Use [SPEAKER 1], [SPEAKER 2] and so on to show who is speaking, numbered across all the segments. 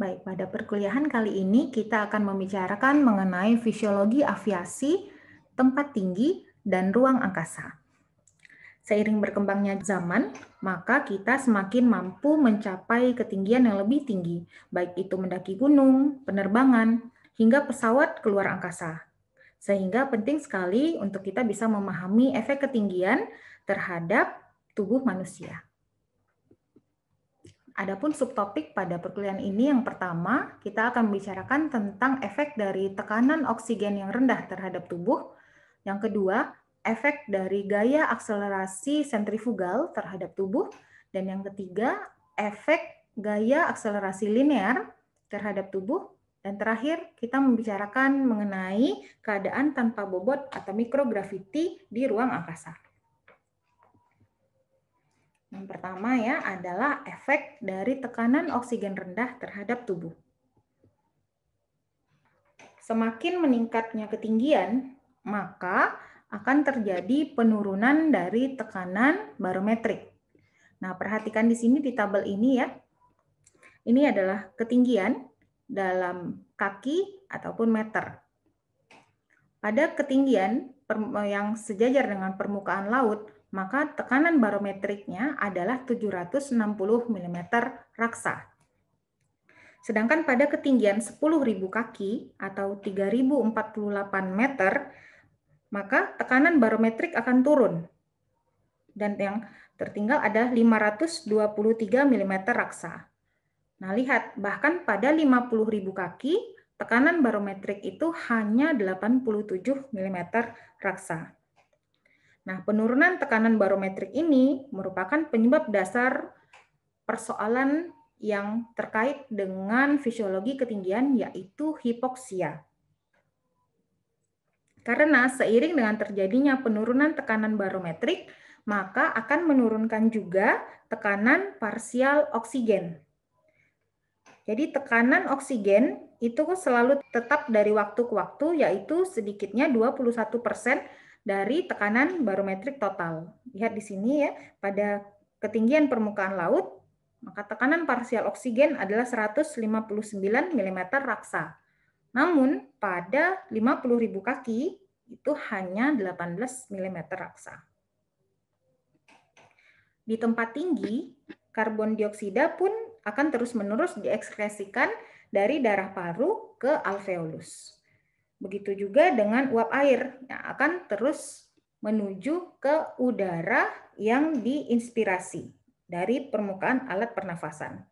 [SPEAKER 1] Baik, pada perkuliahan kali ini kita akan membicarakan mengenai fisiologi aviasi, tempat tinggi, dan ruang angkasa. Seiring berkembangnya zaman, maka kita semakin mampu mencapai ketinggian yang lebih tinggi, baik itu mendaki gunung, penerbangan, hingga pesawat keluar angkasa. Sehingga penting sekali untuk kita bisa memahami efek ketinggian terhadap tubuh manusia. Adapun subtopik pada perkuliahan ini yang pertama, kita akan membicarakan tentang efek dari tekanan oksigen yang rendah terhadap tubuh. Yang kedua, efek dari gaya akselerasi sentrifugal terhadap tubuh. Dan yang ketiga, efek gaya akselerasi linear terhadap tubuh. Dan terakhir, kita membicarakan mengenai keadaan tanpa bobot atau mikrograviti di ruang angkasa. Yang pertama ya adalah efek dari tekanan oksigen rendah terhadap tubuh. Semakin meningkatnya ketinggian, maka akan terjadi penurunan dari tekanan barometrik. Nah, perhatikan di sini di tabel ini ya. Ini adalah ketinggian dalam kaki ataupun meter. Pada ketinggian yang sejajar dengan permukaan laut, maka tekanan barometriknya adalah 760 mm raksa. Sedangkan pada ketinggian 10.000 kaki atau 3.048 meter, maka tekanan barometrik akan turun. Dan yang tertinggal ada 523 mm raksa. Nah, lihat, bahkan pada 50.000 kaki, tekanan barometrik itu hanya 87 mm raksa. Nah, penurunan tekanan barometrik ini merupakan penyebab dasar persoalan yang terkait dengan fisiologi ketinggian, yaitu hipoksia. Karena seiring dengan terjadinya penurunan tekanan barometrik, maka akan menurunkan juga tekanan parsial oksigen. Jadi tekanan oksigen itu selalu tetap dari waktu ke waktu, yaitu sedikitnya 21% dari tekanan barometrik total. Lihat di sini ya, pada ketinggian permukaan laut, maka tekanan parsial oksigen adalah 159 mm raksa. Namun pada 50.000 kaki itu hanya 18 mm raksa. Di tempat tinggi, karbon dioksida pun akan terus-menerus diekskresikan dari darah paru ke alveolus. Begitu juga dengan uap air yang akan terus menuju ke udara yang diinspirasi dari permukaan alat pernafasan.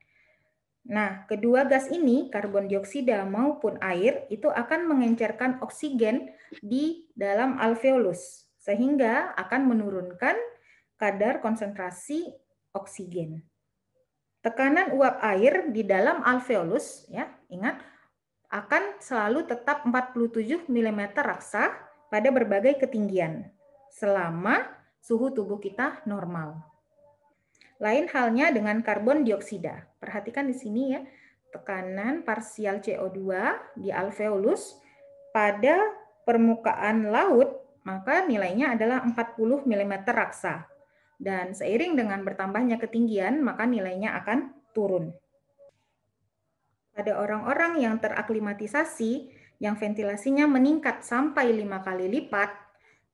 [SPEAKER 1] Nah, kedua gas ini, karbon dioksida maupun air, itu akan mengencerkan oksigen di dalam alveolus, sehingga akan menurunkan kadar konsentrasi oksigen. Tekanan uap air di dalam alveolus, ya, ingat, akan selalu tetap 47 mm raksa pada berbagai ketinggian selama suhu tubuh kita normal. Lain halnya dengan karbon dioksida. Perhatikan di sini ya, tekanan parsial CO2 di alveolus pada permukaan laut, maka nilainya adalah 40 mm raksa. Dan seiring dengan bertambahnya ketinggian, maka nilainya akan turun. Pada orang-orang yang teraklimatisasi, yang ventilasinya meningkat sampai 5 kali lipat,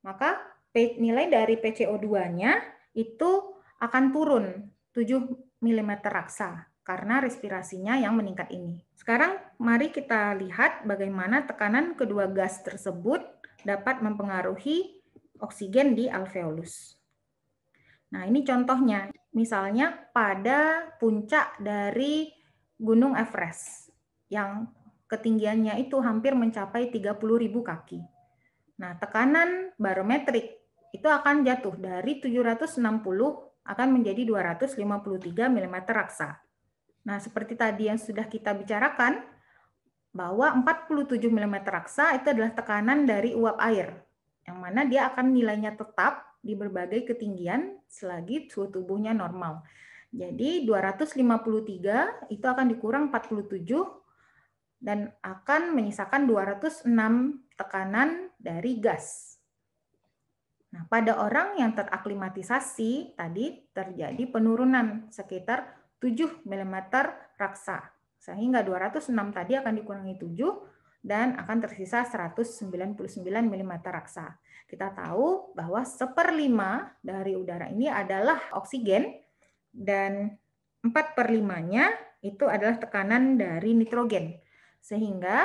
[SPEAKER 1] maka nilai dari PCO2-nya itu akan turun 7 mm raksa karena respirasinya yang meningkat ini. Sekarang mari kita lihat bagaimana tekanan kedua gas tersebut dapat mempengaruhi oksigen di alveolus. Nah, ini contohnya. Misalnya pada puncak dari Gunung Everest yang ketinggiannya itu hampir mencapai 30.000 kaki. Nah, tekanan barometrik itu akan jatuh dari 760 akan menjadi 253 mm raksa. Nah, seperti tadi yang sudah kita bicarakan, bahwa 47 mm raksa itu adalah tekanan dari uap air, yang mana dia akan nilainya tetap di berbagai ketinggian selagi suhu tubuhnya normal. Jadi 253 itu akan dikurang 47 dan akan menyisakan 206 tekanan dari gas. Nah, pada orang yang teraklimatisasi tadi terjadi penurunan sekitar 7 mm raksa Sehingga 206 tadi akan dikurangi 7 dan akan tersisa 199 mm raksa. Kita tahu bahwa 1/5 dari udara ini adalah oksigen dan 4/5-nya itu adalah tekanan dari nitrogen. Sehingga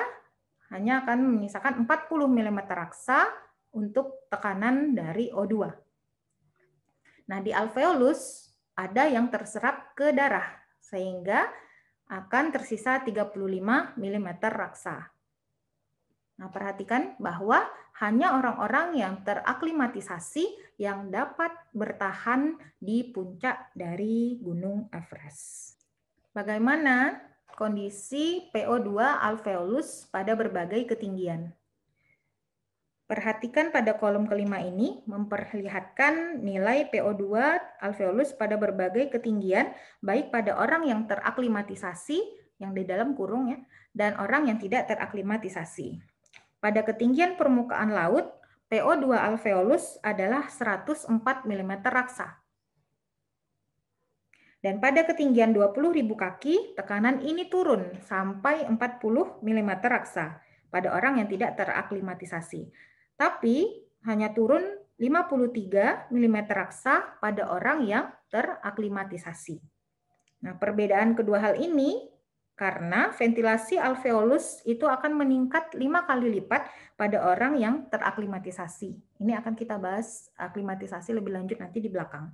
[SPEAKER 1] hanya akan menyisakan 40 mm raksa untuk tekanan dari O2. Nah, di alveolus ada yang terserap ke darah, sehingga akan tersisa 35 mm raksa. Nah, perhatikan bahwa hanya orang-orang yang teraklimatisasi yang dapat bertahan di puncak dari Gunung Everest. Bagaimana kondisi PO2 alveolus pada berbagai ketinggian? Perhatikan pada kolom kelima ini memperlihatkan nilai PO2 alveolus pada berbagai ketinggian, baik pada orang yang teraklimatisasi, yang di dalam kurung ya, dan orang yang tidak teraklimatisasi. Pada ketinggian permukaan laut, PO2 alveolus adalah 104 mm raksa. Dan pada ketinggian 20.000 kaki, tekanan ini turun sampai 40 mm raksa pada orang yang tidak teraklimatisasi. Tapi hanya turun 53 mm raksa pada orang yang teraklimatisasi. Nah, perbedaan kedua hal ini karena ventilasi alveolus itu akan meningkat 5 kali lipat pada orang yang teraklimatisasi. Ini akan kita bahas aklimatisasi lebih lanjut nanti di belakang.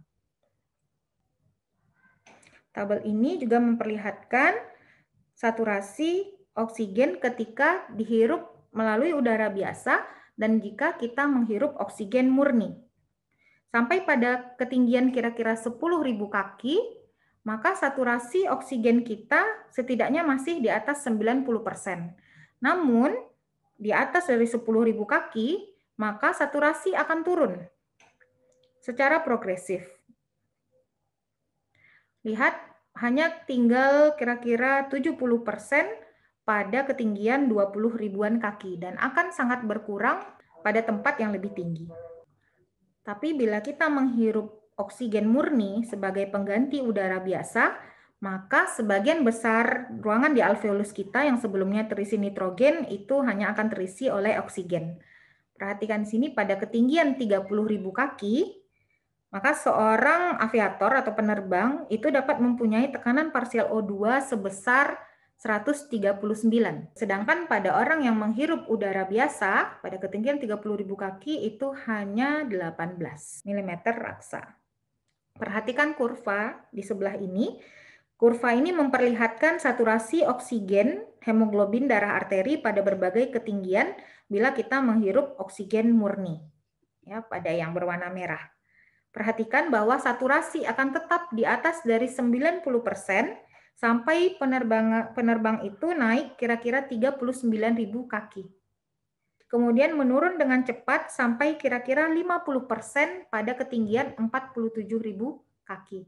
[SPEAKER 1] Tabel ini juga memperlihatkan saturasi oksigen ketika dihirup melalui udara biasa dan jika kita menghirup oksigen murni. Sampai pada ketinggian kira-kira 10.000 kaki, maka saturasi oksigen kita setidaknya masih di atas 90%. Namun, di atas dari 10.000 kaki, maka saturasi akan turun secara progresif. Lihat, hanya tinggal kira-kira 70% pada ketinggian 20 ribuan kaki dan akan sangat berkurang pada tempat yang lebih tinggi. Tapi bila kita menghirup oksigen murni sebagai pengganti udara biasa, maka sebagian besar ruangan di alveolus kita yang sebelumnya terisi nitrogen itu hanya akan terisi oleh oksigen. Perhatikan sini pada ketinggian 30.000 kaki, maka seorang aviator atau penerbang itu dapat mempunyai tekanan parsial O2 sebesar 139. Sedangkan pada orang yang menghirup udara biasa, pada ketinggian 30.000 kaki itu hanya 18 mm raksa. Perhatikan kurva di sebelah ini. Kurva ini memperlihatkan saturasi oksigen hemoglobin darah arteri pada berbagai ketinggian bila kita menghirup oksigen murni. Ya, pada yang berwarna merah. Perhatikan bahwa saturasi akan tetap di atas dari 90% sampai penerbang itu naik kira-kira 39.000 kaki. Kemudian menurun dengan cepat sampai kira-kira 50% pada ketinggian 47.000 kaki.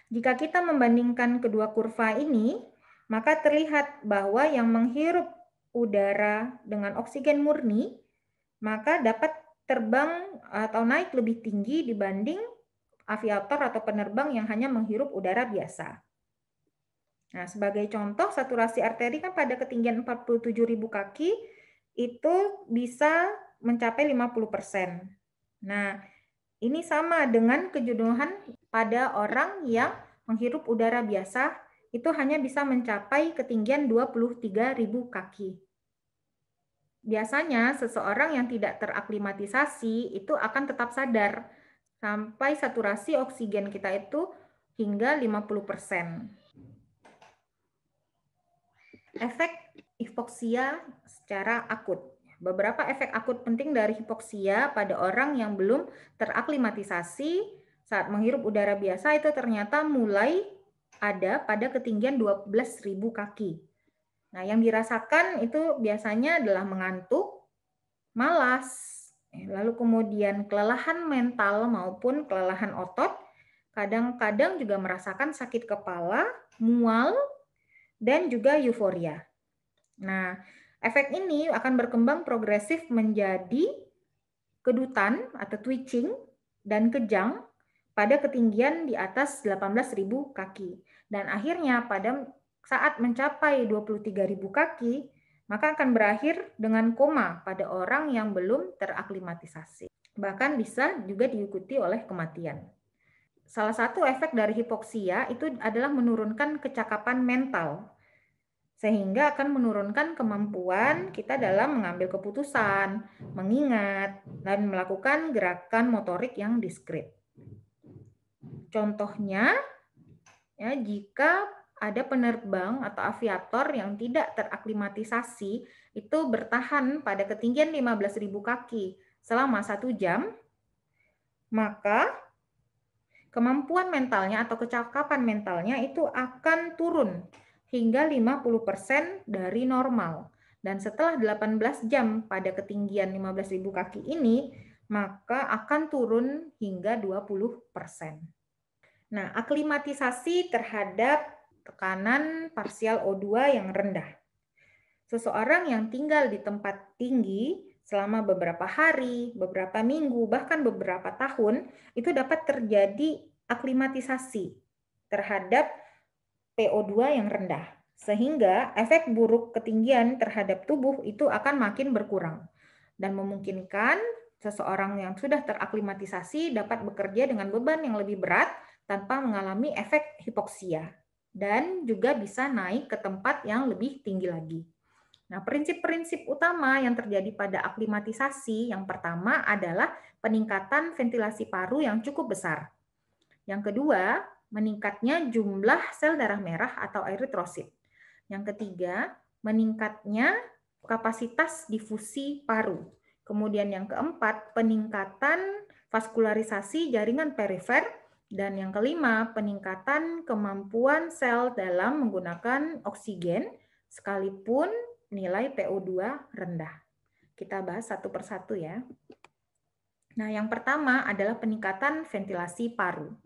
[SPEAKER 1] Jika kita membandingkan kedua kurva ini, maka terlihat bahwa yang menghirup udara dengan oksigen murni, maka dapat terbang atau naik lebih tinggi dibanding aviator atau penerbang yang hanya menghirup udara biasa. Nah, sebagai contoh, saturasi arteri kan pada ketinggian 47.000 kaki itu bisa mencapai 50%. Nah, ini sama dengan kejenuhan pada orang yang menghirup udara biasa, itu hanya bisa mencapai ketinggian 23.000 kaki. Biasanya seseorang yang tidak teraklimatisasi itu akan tetap sadar sampai saturasi oksigen kita itu hingga 50%. Efek hipoksia secara akut. Beberapa efek akut penting dari hipoksia pada orang yang belum teraklimatisasi saat menghirup udara biasa itu ternyata mulai ada pada ketinggian 12.000 kaki. Nah, yang dirasakan itu biasanya adalah mengantuk, malas, lalu kemudian kelelahan mental maupun kelelahan otot, kadang-kadang juga merasakan sakit kepala, mual, dan juga euforia. Nah, efek ini akan berkembang progresif menjadi kedutan atau twitching dan kejang pada ketinggian di atas 18.000 kaki. Dan akhirnya pada saat mencapai 23.000 kaki, maka akan berakhir dengan koma pada orang yang belum teraklimatisasi. Bahkan bisa juga diikuti oleh kematian. Salah satu efek dari hipoksia itu adalah menurunkan kecakapan mental, sehingga akan menurunkan kemampuan kita dalam mengambil keputusan, mengingat, dan melakukan gerakan motorik yang diskrit. Contohnya, ya, jika ada penerbang atau aviator yang tidak teraklimatisasi itu bertahan pada ketinggian 15.000 kaki selama 1 jam, maka kemampuan mentalnya atau kecakapan mentalnya itu akan turun hingga 50% dari normal. Dan setelah 18 jam pada ketinggian 15.000 kaki ini, maka akan turun hingga 20%. Nah, aklimatisasi terhadap tekanan parsial O2 yang rendah. Seseorang yang tinggal di tempat tinggi selama beberapa hari, beberapa minggu, bahkan beberapa tahun, itu dapat terjadi aklimatisasi terhadap PO2 yang rendah. Sehingga efek buruk ketinggian terhadap tubuh itu akan makin berkurang dan memungkinkan seseorang yang sudah teraklimatisasi dapat bekerja dengan beban yang lebih berat tanpa mengalami efek hipoksia dan juga bisa naik ke tempat yang lebih tinggi lagi. Nah, prinsip-prinsip utama yang terjadi pada aklimatisasi yang pertama adalah peningkatan ventilasi paru yang cukup besar. Yang kedua, meningkatnya jumlah sel darah merah atau eritrosit. Yang ketiga, meningkatnya kapasitas difusi paru. Kemudian yang keempat, peningkatan vaskularisasi jaringan perifer. Dan yang kelima, peningkatan kemampuan sel dalam menggunakan oksigen sekalipun nilai PO2 rendah. Kita bahas satu persatu ya. Nah, yang pertama adalah peningkatan ventilasi paru.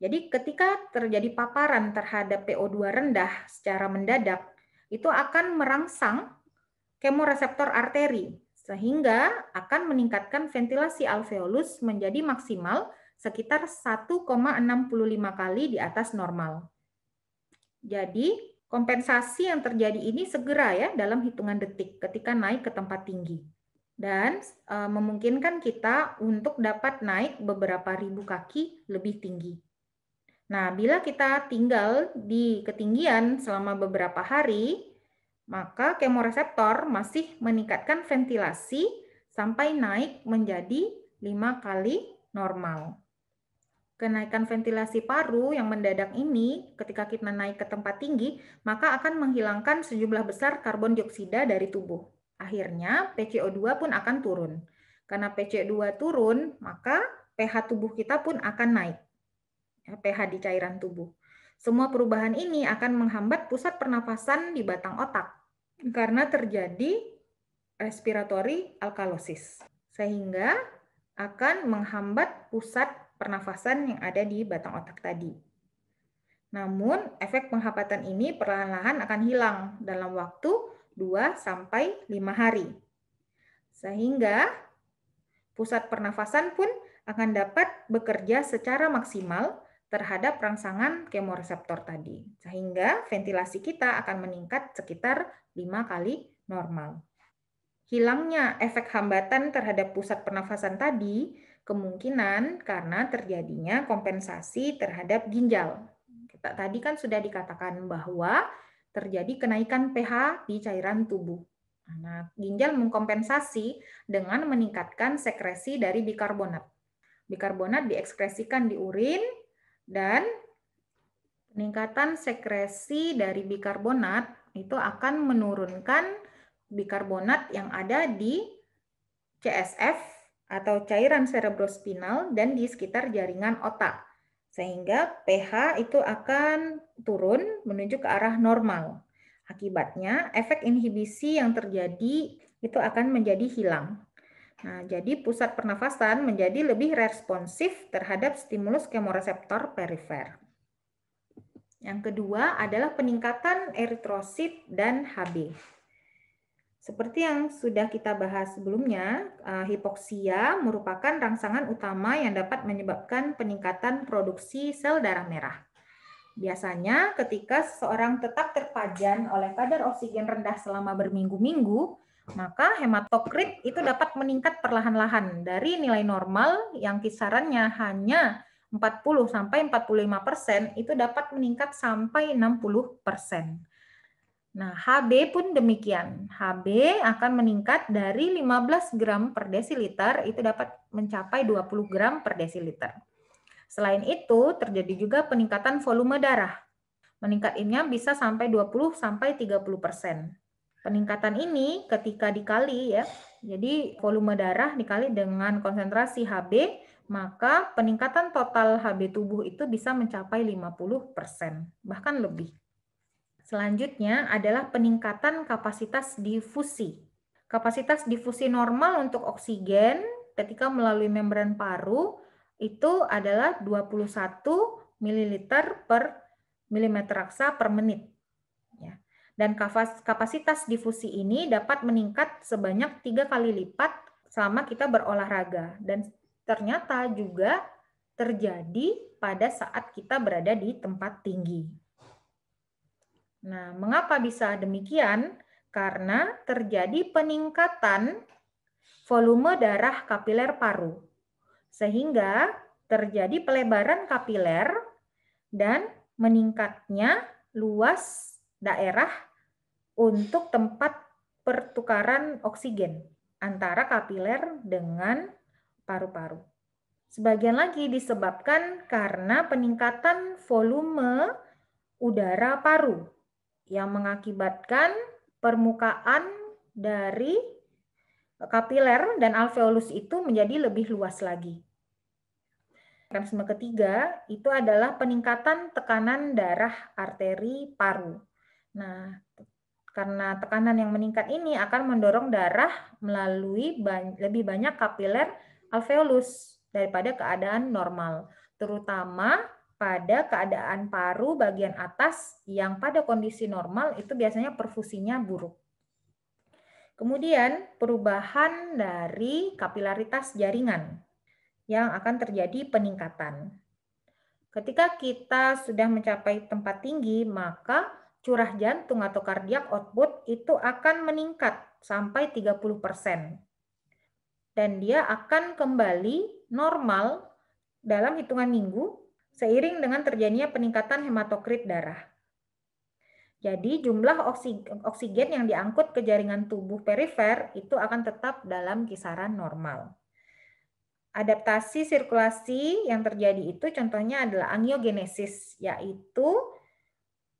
[SPEAKER 1] Jadi ketika terjadi paparan terhadap PO2 rendah secara mendadak, itu akan merangsang kemoreseptor arteri, sehingga akan meningkatkan ventilasi alveolus menjadi maksimal sekitar 1,65 kali di atas normal. Jadi, kompensasi yang terjadi ini segera ya dalam hitungan detik ketika naik ke tempat tinggi. Dan memungkinkan kita untuk dapat naik beberapa ribu kaki lebih tinggi. Nah, bila kita tinggal di ketinggian selama beberapa hari, maka kemoreseptor masih meningkatkan ventilasi sampai naik menjadi 5 kali normal. Kenaikan ventilasi paru yang mendadak ini, ketika kita naik ke tempat tinggi, maka akan menghilangkan sejumlah besar karbon dioksida dari tubuh. Akhirnya, PCO2 pun akan turun. Karena PCO2 turun, maka pH tubuh kita pun akan naik. Ya, pH di cairan tubuh. Semua perubahan ini akan menghambat pusat pernafasan di batang otak karena terjadi respiratory alkalosis, sehingga akan menghambat pusat pernafasan yang ada di batang otak tadi. Namun, efek penghambatan ini perlahan-lahan akan hilang dalam waktu 2-5 hari. Sehingga pusat pernafasan pun akan dapat bekerja secara maksimal terhadap rangsangan kemoreseptor tadi. Sehingga ventilasi kita akan meningkat sekitar 5 kali normal. Hilangnya efek hambatan terhadap pusat pernafasan tadi kemungkinan karena terjadinya kompensasi terhadap ginjal. Tadi kan sudah dikatakan bahwa terjadi kenaikan pH di cairan tubuh. Nah, ginjal mengkompensasi dengan meningkatkan sekresi dari bikarbonat. Bikarbonat diekskresikan di urin dan peningkatan sekresi dari bikarbonat itu akan menurunkan bikarbonat yang ada di CSF atau cairan cerebrospinal dan di sekitar jaringan otak. Sehingga pH itu akan turun menuju ke arah normal. Akibatnya, efek inhibisi yang terjadi itu akan menjadi hilang. Nah, jadi pusat pernafasan menjadi lebih responsif terhadap stimulus kemoreseptor perifer. Yang kedua adalah peningkatan eritrosit dan Hb. Seperti yang sudah kita bahas sebelumnya, hipoksia merupakan rangsangan utama yang dapat menyebabkan peningkatan produksi sel darah merah. Biasanya ketika seseorang tetap terpajan oleh kadar oksigen rendah selama berminggu-minggu, maka hematokrit itu dapat meningkat perlahan-lahan dari nilai normal yang kisarannya hanya 40-45% itu dapat meningkat sampai 60%. Nah, HB pun demikian. HB akan meningkat dari 15 gram per desiliter itu dapat mencapai 20 gram per desiliter. Selain itu, terjadi juga peningkatan volume darah. Meningkatnya bisa sampai 20-30%. Peningkatan ini ketika dikali ya, jadi volume darah dikali dengan konsentrasi HB, maka peningkatan total HB tubuh itu bisa mencapai 50%, bahkan lebih. Selanjutnya adalah peningkatan kapasitas difusi. Kapasitas difusi normal untuk oksigen ketika melalui membran paru itu adalah 21 ml per milimeter raksa per menit. Ya. Dan kapasitas difusi ini dapat meningkat sebanyak 3 kali lipat selama kita berolahraga. Dan ternyata juga terjadi pada saat kita berada di tempat tinggi. Nah, mengapa bisa demikian? Karena terjadi peningkatan volume darah kapiler paru, sehingga terjadi pelebaran kapiler dan meningkatnya luas daerah untuk tempat pertukaran oksigen antara kapiler dengan paru-paru. Sebagian lagi disebabkan karena peningkatan volume udara paru yang mengakibatkan permukaan dari kapiler dan alveolus itu menjadi lebih luas lagi. Mekanisme ketiga itu adalah peningkatan tekanan darah arteri paru. Nah, karena tekanan yang meningkat ini akan mendorong darah melalui lebih banyak kapiler alveolus daripada keadaan normal, terutama pada keadaan paru bagian atas yang pada kondisi normal itu biasanya perfusinya buruk. Kemudian perubahan dari kapilaritas jaringan yang akan terjadi peningkatan. Ketika kita sudah mencapai tempat tinggi, maka curah jantung atau cardiac output itu akan meningkat sampai 30%. Dan dia akan kembali normal dalam hitungan minggu seiring dengan terjadinya peningkatan hematokrit darah. Jadi jumlah oksigen yang diangkut ke jaringan tubuh perifer itu akan tetap dalam kisaran normal. Adaptasi sirkulasi yang terjadi itu contohnya adalah angiogenesis, yaitu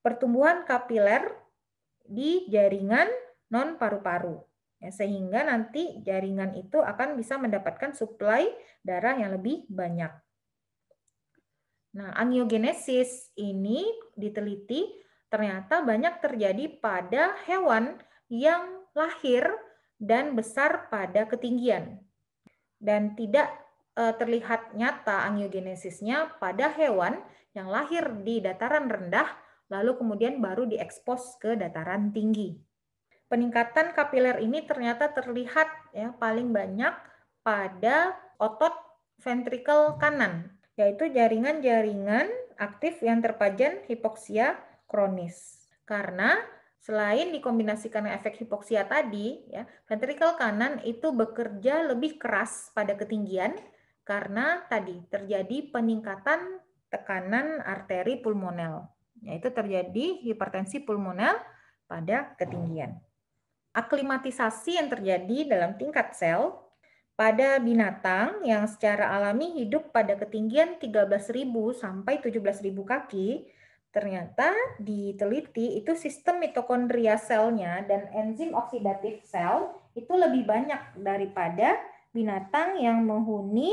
[SPEAKER 1] pertumbuhan kapiler di jaringan non paru-paru. Ya, sehingga nanti jaringan itu akan bisa mendapatkan suplai darah yang lebih banyak. Nah, angiogenesis ini diteliti ternyata banyak terjadi pada hewan yang lahir dan besar pada ketinggian. Dan tidak terlihat nyata angiogenesisnya pada hewan yang lahir di dataran rendah, lalu kemudian baru diekspos ke dataran tinggi. Peningkatan kapiler ini ternyata terlihat ya paling banyak pada otot ventrikel kanan, yaitu jaringan-jaringan aktif yang terpajan hipoksia kronis. Karena selain dikombinasikan dengan efek hipoksia tadi, ya, ventrikel kanan itu bekerja lebih keras pada ketinggian karena tadi terjadi peningkatan tekanan arteri pulmonel, yaitu terjadi hipertensi pulmonel pada ketinggian. Aklimatisasi yang terjadi dalam tingkat sel pada binatang yang secara alami hidup pada ketinggian 13.000 sampai 17.000 kaki, ternyata diteliti itu sistem mitokondria selnya dan enzim oksidatif sel itu lebih banyak daripada binatang yang menghuni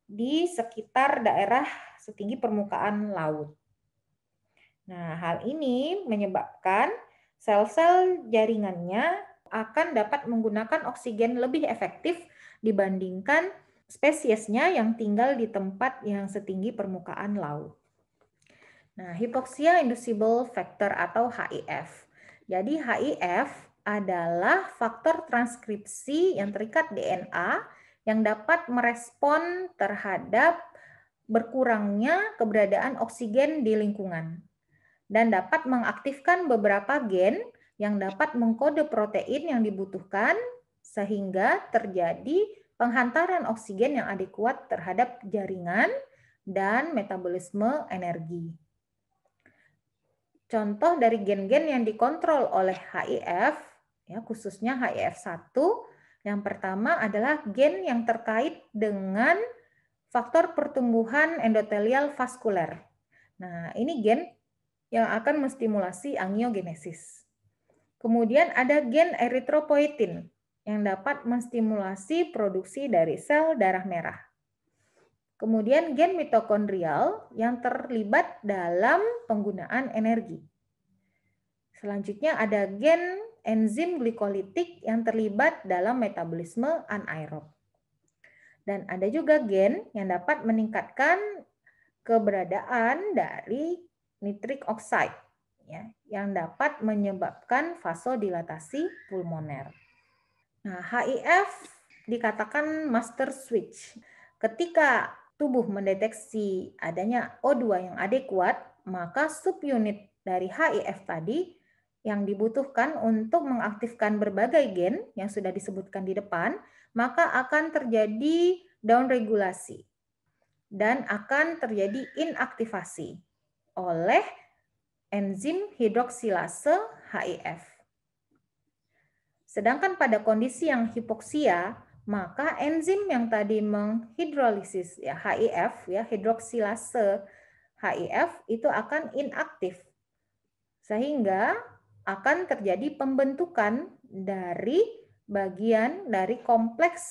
[SPEAKER 1] di sekitar daerah setinggi permukaan laut. Nah, hal ini menyebabkan sel-sel jaringannya akan dapat menggunakan oksigen lebih efektif dibandingkan spesiesnya yang tinggal di tempat yang setinggi permukaan laut. Nah, hypoxia inducible factor atau HIF. Jadi HIF adalah faktor transkripsi yang terikat DNA yang dapat merespon terhadap berkurangnya keberadaan oksigen di lingkungan dan dapat mengaktifkan beberapa gen yang dapat mengkode protein yang dibutuhkan sehingga terjadi penghantaran oksigen yang adekuat terhadap jaringan dan metabolisme energi. Contoh dari gen-gen yang dikontrol oleh HIF, ya, khususnya HIF1, yang pertama adalah gen yang terkait dengan faktor pertumbuhan endotelial vaskuler. Nah, ini gen yang akan menstimulasi angiogenesis. Kemudian ada gen eritropoietin yang dapat menstimulasi produksi dari sel darah merah. Kemudian gen mitokondrial yang terlibat dalam penggunaan energi. Selanjutnya ada gen enzim glikolitik yang terlibat dalam metabolisme anaerob. Dan ada juga gen yang dapat meningkatkan keberadaan dari nitric oxide, ya, yang dapat menyebabkan vasodilatasi pulmoner. Nah, HIF dikatakan master switch. Ketika tubuh mendeteksi adanya O2 yang adekuat, maka subunit dari HIF tadi yang dibutuhkan untuk mengaktifkan berbagai gen yang sudah disebutkan di depan, maka akan terjadi downregulasi dan akan terjadi inaktivasi oleh enzim hidroksilase HIF. Sedangkan pada kondisi yang hipoksia, maka enzim yang tadi menghidrolisis ya HIF ya hidroksilase HIF itu akan inaktif. Sehingga akan terjadi pembentukan dari bagian dari kompleks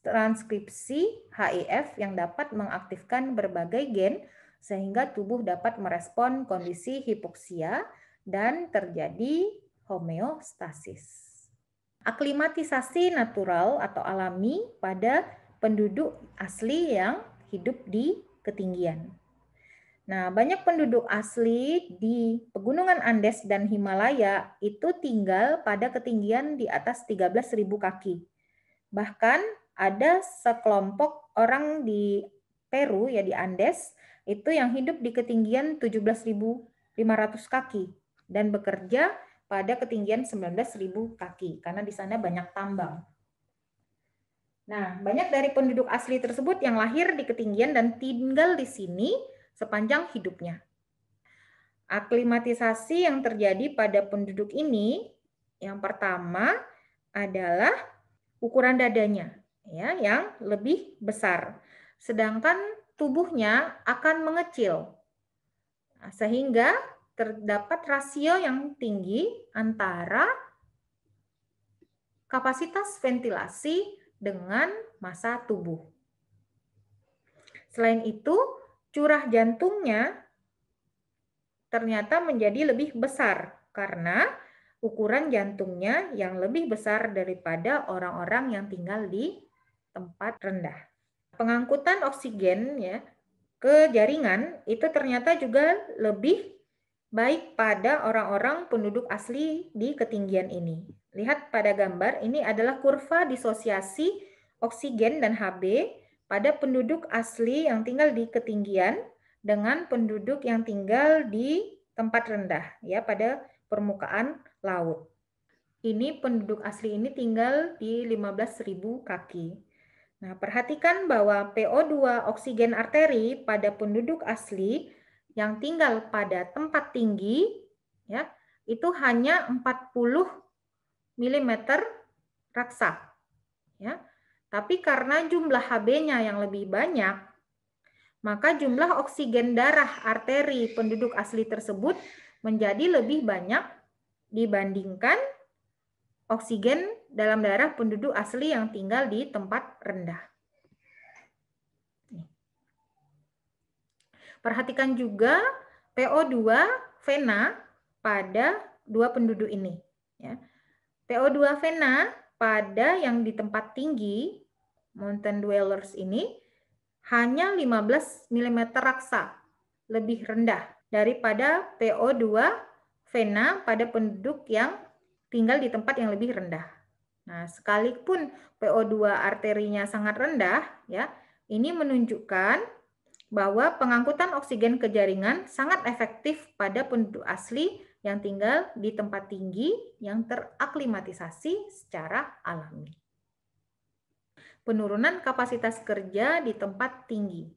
[SPEAKER 1] transkripsi HIF yang dapat mengaktifkan berbagai gen sehingga tubuh dapat merespon kondisi hipoksia dan terjadi homeostasis. Aklimatisasi natural atau alami pada penduduk asli yang hidup di ketinggian. Nah, banyak penduduk asli di Pegunungan Andes dan Himalaya itu tinggal pada ketinggian di atas 13.000 kaki. Bahkan ada sekelompok orang di Peru ya di Andes itu yang hidup di ketinggian 17.500 kaki dan bekerja pada ketinggian 19.000 kaki karena di sana banyak tambang. Nah, banyak dari penduduk asli tersebut yang lahir di ketinggian dan tinggal di sini sepanjang hidupnya. Aklimatisasi yang terjadi pada penduduk ini yang pertama adalah ukuran dadanya ya yang lebih besar. Sedangkan tubuhnya akan mengecil. Nah, sehingga terdapat rasio yang tinggi antara kapasitas ventilasi dengan massa tubuh. Selain itu, curah jantungnya ternyata menjadi lebih besar karena ukuran jantungnya yang lebih besar daripada orang-orang yang tinggal di tempat rendah. Pengangkutan oksigen ya ke jaringan itu ternyata juga lebih baik pada orang-orang penduduk asli di ketinggian ini. Lihat pada gambar, ini adalah kurva disosiasi oksigen dan Hb pada penduduk asli yang tinggal di ketinggian dengan penduduk yang tinggal di tempat rendah, ya pada permukaan laut. Ini penduduk asli ini tinggal di 15.000 kaki. Nah, perhatikan bahwa PO2 oksigen arteri pada penduduk asli yang tinggal pada tempat tinggi ya, itu hanya 40 mm raksa. Ya. Tapi karena jumlah Hb-nya yang lebih banyak, maka jumlah oksigen darah arteri penduduk asli tersebut menjadi lebih banyak dibandingkan oksigen dalam darah penduduk asli yang tinggal di tempat rendah. Perhatikan juga PO2 vena pada dua penduduk ini. Ya. PO2 vena pada yang di tempat tinggi, mountain dwellers ini, hanya 15 mm raksa, lebih rendah daripada PO2 vena pada penduduk yang tinggal di tempat yang lebih rendah. Nah, sekalipun PO2 arterinya sangat rendah, ya, ini menunjukkan bahwa pengangkutan oksigen ke jaringan sangat efektif pada penduduk asli yang tinggal di tempat tinggi yang teraklimatisasi secara alami. Penurunan kapasitas kerja di tempat tinggi.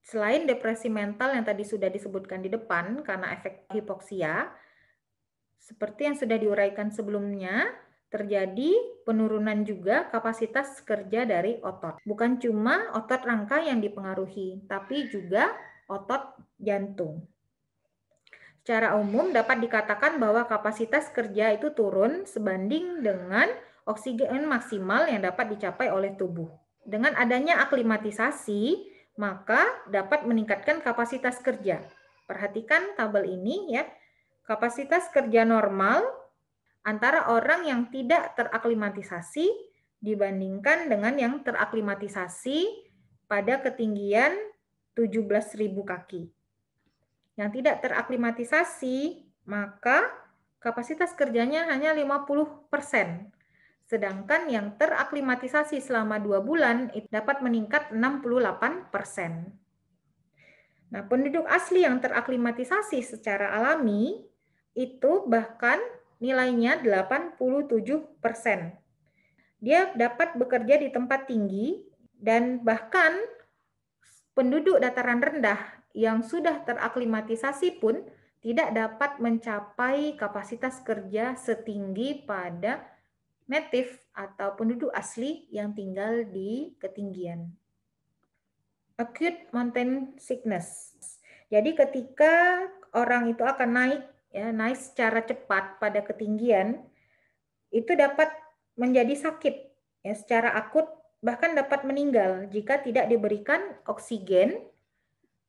[SPEAKER 1] Selain depresi mental yang tadi sudah disebutkan di depan karena efek hipoksia, seperti yang sudah diuraikan sebelumnya, terjadi penurunan juga kapasitas kerja dari otot. Bukan cuma otot rangka yang dipengaruhi, tapi juga otot jantung. Secara umum dapat dikatakan bahwa kapasitas kerja itu turun sebanding dengan oksigen maksimal yang dapat dicapai oleh tubuh. Dengan adanya aklimatisasi, maka dapat meningkatkan kapasitas kerja. Perhatikan tabel ini ya. Kapasitas kerja normal antara orang yang tidak teraklimatisasi dibandingkan dengan yang teraklimatisasi pada ketinggian 17.000 kaki. Yang tidak teraklimatisasi, maka kapasitas kerjanya hanya 50%. Sedangkan yang teraklimatisasi selama 2 bulan itu dapat meningkat 68%. Nah, penduduk asli yang teraklimatisasi secara alami itu bahkan nilainya 87%. Dia dapat bekerja di tempat tinggi dan bahkan penduduk dataran rendah yang sudah teraklimatisasi pun tidak dapat mencapai kapasitas kerja setinggi pada native atau penduduk asli yang tinggal di ketinggian. Acute mountain sickness. Jadi ketika orang itu akan naik secara cepat pada ketinggian, itu dapat menjadi sakit ya, secara akut, bahkan dapat meninggal jika tidak diberikan oksigen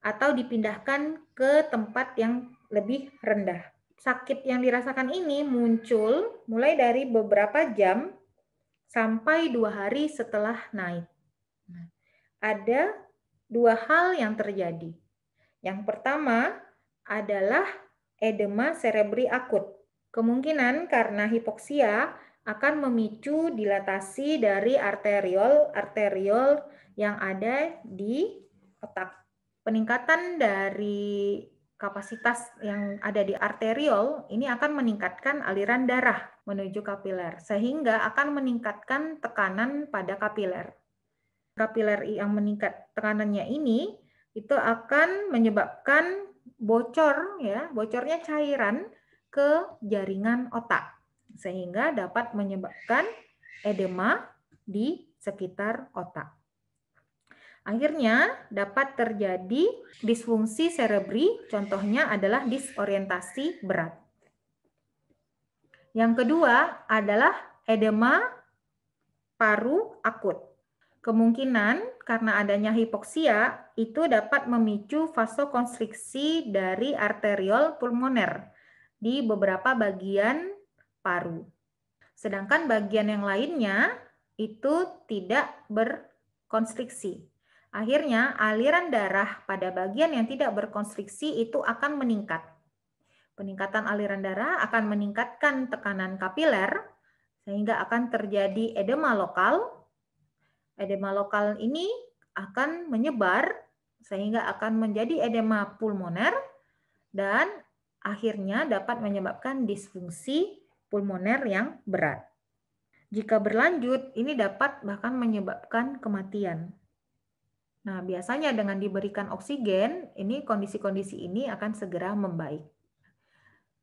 [SPEAKER 1] atau dipindahkan ke tempat yang lebih rendah. Sakit yang dirasakan ini muncul mulai dari beberapa jam sampai 2 hari setelah naik. Ada 2 hal yang terjadi. Yang pertama adalah edema cerebri akut. Kemungkinan karena hipoksia akan memicu dilatasi dari arteriol yang ada di otak. Peningkatan dari kapasitas yang ada di arteriol ini akan meningkatkan aliran darah menuju kapiler, sehingga akan meningkatkan tekanan pada kapiler. Kapiler yang meningkat tekanannya ini itu akan menyebabkan bocornya cairan ke jaringan otak, sehingga dapat menyebabkan edema di sekitar otak. Akhirnya dapat terjadi disfungsi cerebri, contohnya adalah disorientasi berat. Yang kedua adalah edema paru akut. Kemungkinan karena adanya hipoksia itu dapat memicu vasokonstriksi dari arteriol pulmoner di beberapa bagian paru. Sedangkan bagian yang lainnya itu tidak berkonstriksi. Akhirnya aliran darah pada bagian yang tidak berkonstriksi itu akan meningkat. Peningkatan aliran darah akan meningkatkan tekanan kapiler sehingga akan terjadi edema lokal. Edema lokal ini akan menyebar sehingga akan menjadi edema pulmoner dan akhirnya dapat menyebabkan disfungsi pulmoner yang berat. Jika berlanjut, ini dapat bahkan menyebabkan kematian. Nah, biasanya dengan diberikan oksigen, ini kondisi-kondisi ini akan segera membaik.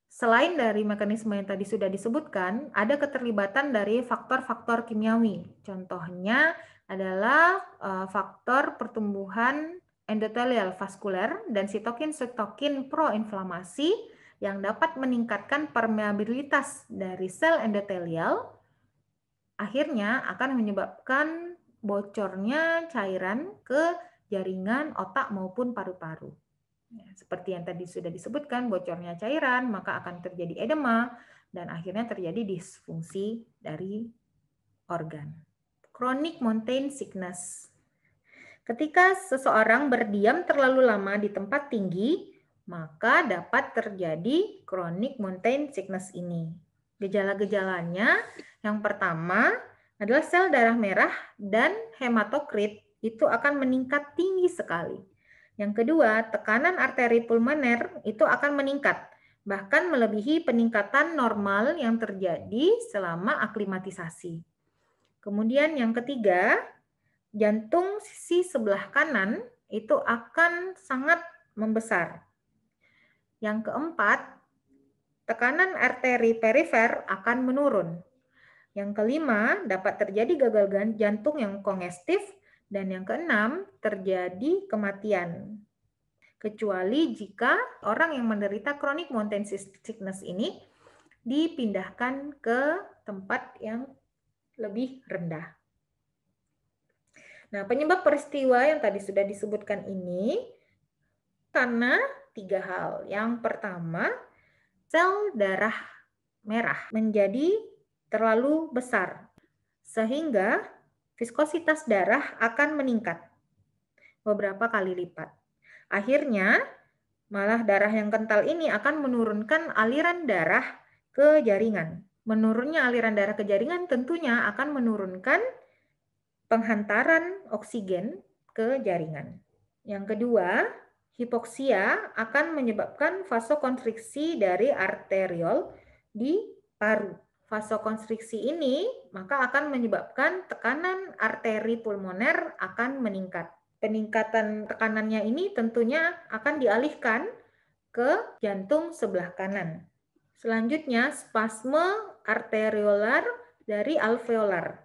[SPEAKER 1] Selain dari mekanisme yang tadi sudah disebutkan, ada keterlibatan dari faktor-faktor kimiawi. Contohnya adalah faktor pertumbuhan endotelial vaskuler dan sitokin-sitokin proinflamasi yang dapat meningkatkan permeabilitas dari sel endotelial, akhirnya akan menyebabkan bocornya cairan ke jaringan otak maupun paru-paru. Seperti yang tadi sudah disebutkan, bocornya cairan, maka akan terjadi edema, dan akhirnya terjadi disfungsi dari organ. Chronic mountain sickness. Ketika seseorang berdiam terlalu lama di tempat tinggi, maka dapat terjadi chronic mountain sickness ini. Gejala-gejalanya yang pertama adalah sel darah merah dan hematokrit itu akan meningkat tinggi sekali. Yang kedua, tekanan arteri pulmoner itu akan meningkat, bahkan melebihi peningkatan normal yang terjadi selama aklimatisasi. Kemudian yang ketiga, jantung sisi sebelah kanan itu akan sangat membesar. Yang keempat, tekanan arteri perifer akan menurun. Yang kelima, dapat terjadi gagal jantung yang kongestif. Dan yang keenam, terjadi kematian. Kecuali jika orang yang menderita chronic mountain sickness ini dipindahkan ke tempat yang lebih rendah. Nah, penyebab peristiwa yang tadi sudah disebutkan ini karena 3 hal. Yang pertama, sel darah merah menjadi terlalu besar, sehingga viskositas darah akan meningkat beberapa kali lipat. Akhirnya, malah darah yang kental ini akan menurunkan aliran darah ke jaringan. Menurunnya aliran darah ke jaringan tentunya akan menurunkan penghantaran oksigen ke jaringan. Yang kedua, hipoksia akan menyebabkan vasokonstriksi dari arteriol di paru. Vasokonstriksi ini maka akan menyebabkan tekanan arteri pulmoner akan meningkat. Peningkatan tekanannya ini tentunya akan dialihkan ke jantung sebelah kanan. Selanjutnya, spasme arteriolar dari alveolar.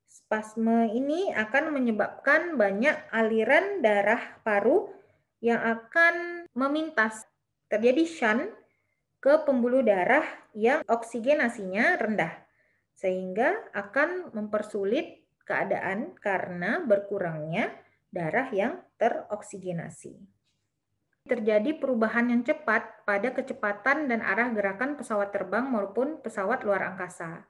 [SPEAKER 1] Spasme ini akan menyebabkan banyak aliran darah paru yang akan memintas. Terjadi shunt ke pembuluh darah yang oksigenasinya rendah, sehingga akan mempersulit keadaan karena berkurangnya darah yang teroksigenasi. Terjadi perubahan yang cepat pada kecepatan dan arah gerakan pesawat terbang maupun pesawat luar angkasa.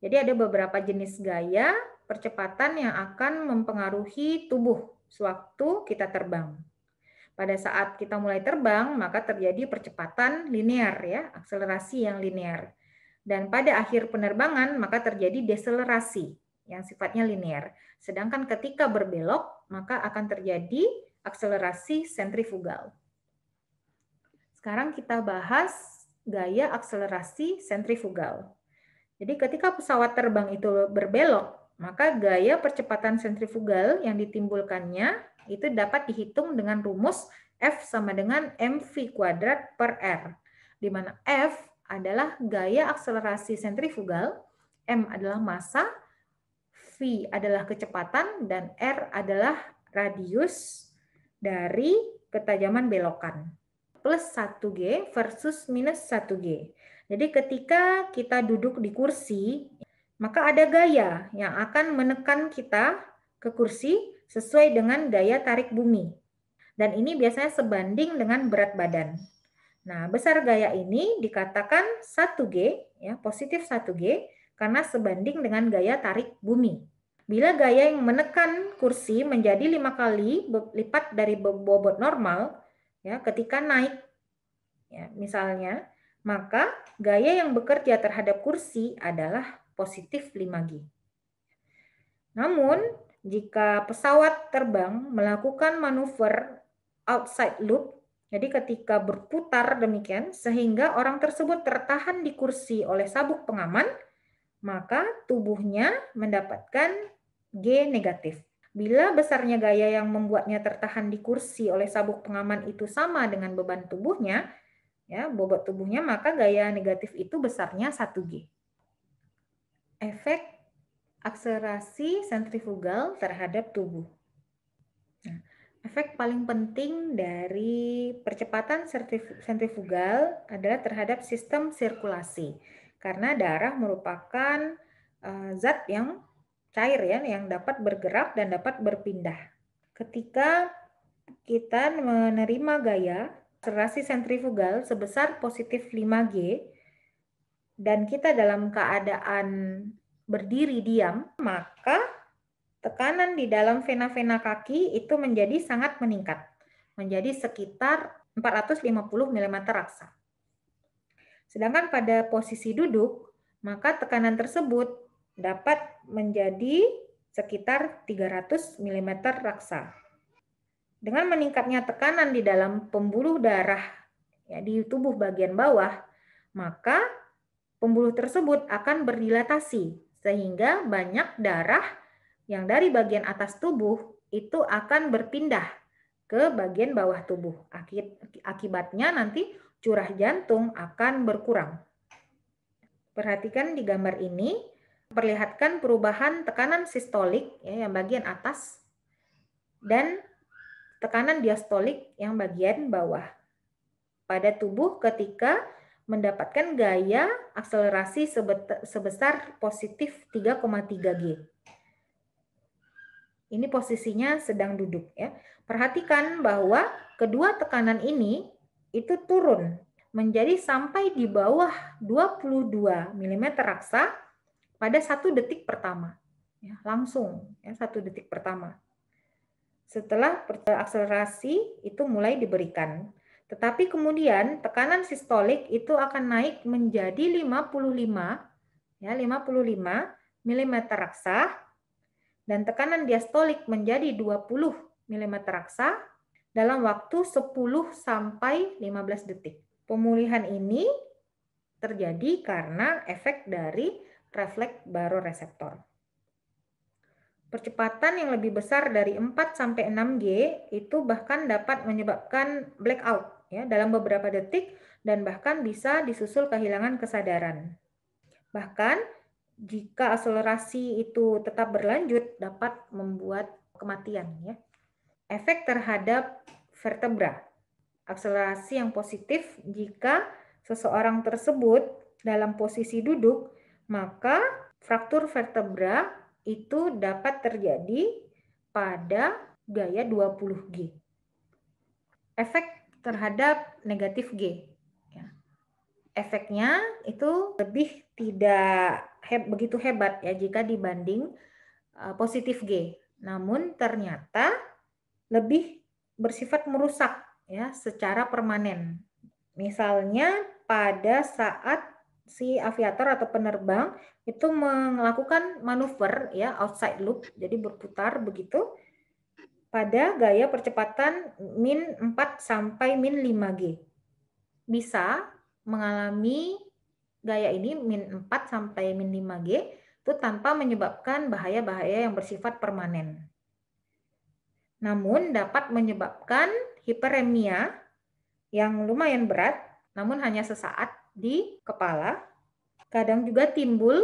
[SPEAKER 1] Jadi ada beberapa jenis gaya percepatan yang akan mempengaruhi tubuh sewaktu kita terbang. Pada saat kita mulai terbang, maka terjadi percepatan linear ya, akselerasi yang linear. Dan pada akhir penerbangan, maka terjadi deselerasi yang sifatnya linear. Sedangkan ketika berbelok, maka akan terjadi akselerasi sentrifugal. Sekarang kita bahas gaya akselerasi sentrifugal. Jadi ketika pesawat terbang itu berbelok, maka gaya percepatan sentrifugal yang ditimbulkannya itu dapat dihitung dengan rumus F sama dengan mv kuadrat per R, di mana F adalah gaya akselerasi sentrifugal, M adalah massa, V adalah kecepatan, dan R adalah radius dari ketajaman belokan. Plus 1G versus minus 1G. Jadi ketika kita duduk di kursi, maka ada gaya yang akan menekan kita ke kursi sesuai dengan gaya tarik bumi. Dan ini biasanya sebanding dengan berat badan. Nah, besar gaya ini dikatakan 1G, ya, positif 1G, karena sebanding dengan gaya tarik bumi. Bila gaya yang menekan kursi menjadi 5 kali lipat dari bobot normal, ya, ketika naik, ya, misalnya, maka gaya yang bekerja terhadap kursi adalah positif 5G. Namun, jika pesawat terbang melakukan manuver outside loop, jadi ketika berputar demikian, sehingga orang tersebut tertahan di kursi oleh sabuk pengaman, maka tubuhnya mendapatkan G negatif. Bila besarnya gaya yang membuatnya tertahan di kursi oleh sabuk pengaman itu sama dengan beban tubuhnya, ya, bobot tubuhnya, maka gaya negatif itu besarnya 1G. Efek akselerasi sentrifugal terhadap tubuh. Nah, efek paling penting dari percepatan sentrifugal adalah terhadap sistem sirkulasi, karena darah merupakan zat yang cair ya, yang dapat bergerak dan dapat berpindah. Ketika kita menerima gaya akselerasi sentrifugal sebesar positif 5G dan kita dalam keadaan berdiri diam, maka tekanan di dalam vena-vena kaki itu menjadi sangat meningkat, menjadi sekitar 450 mm raksa. Sedangkan pada posisi duduk, maka tekanan tersebut dapat menjadi sekitar 300 mm raksa. Dengan meningkatnya tekanan di dalam pembuluh darah ya, di tubuh bagian bawah, maka pembuluh tersebut akan berdilatasi sehingga banyak darah yang dari bagian atas tubuh itu akan berpindah ke bagian bawah tubuh. Akibatnya nanti curah jantung akan berkurang. Perhatikan di gambar ini, perlihatkan perubahan tekanan sistolik ya, yang bagian atas dan tekanan diastolik yang bagian bawah pada tubuh ketika mendapatkan gaya akselerasi sebesar positif 3,3 G. Ini posisinya sedang duduk ya. Perhatikan bahwa kedua tekanan ini itu turun menjadi sampai di bawah 22 mm raksa pada 1 detik pertama. Ya, langsung ya 1 detik pertama. Setelah akselerasi itu mulai diberikan. Tetapi kemudian tekanan sistolik itu akan naik menjadi 55 mm raksa dan tekanan diastolik menjadi 20 mm raksa dalam waktu 10 sampai 15 detik. Pemulihan ini terjadi karena efek dari refleks baroreseptor. Percepatan yang lebih besar dari 4 sampai 6 G itu bahkan dapat menyebabkan blackout ya dalam beberapa detik dan bahkan bisa disusul kehilangan kesadaran. Bahkan jika akselerasi itu tetap berlanjut dapat membuat kematian ya. Efek terhadap vertebra. Akselerasi yang positif jika seseorang tersebut dalam posisi duduk, maka fraktur vertebra itu dapat terjadi pada gaya 20G. Efek terhadap negatif G. Efeknya itu lebih tidak begitu hebat ya jika dibanding positif G. Namun ternyata lebih bersifat merusak ya secara permanen. Misalnya pada saat si aviator atau penerbang itu melakukan manuver ya outside loop, jadi berputar begitu pada gaya percepatan min 4 sampai min 5G. Bisa mengalami gaya ini min 4 sampai min 5G itu tanpa menyebabkan bahaya-bahaya yang bersifat permanen. Namun dapat menyebabkan hiperemia yang lumayan berat, namun hanya sesaat di kepala. Kadang juga timbul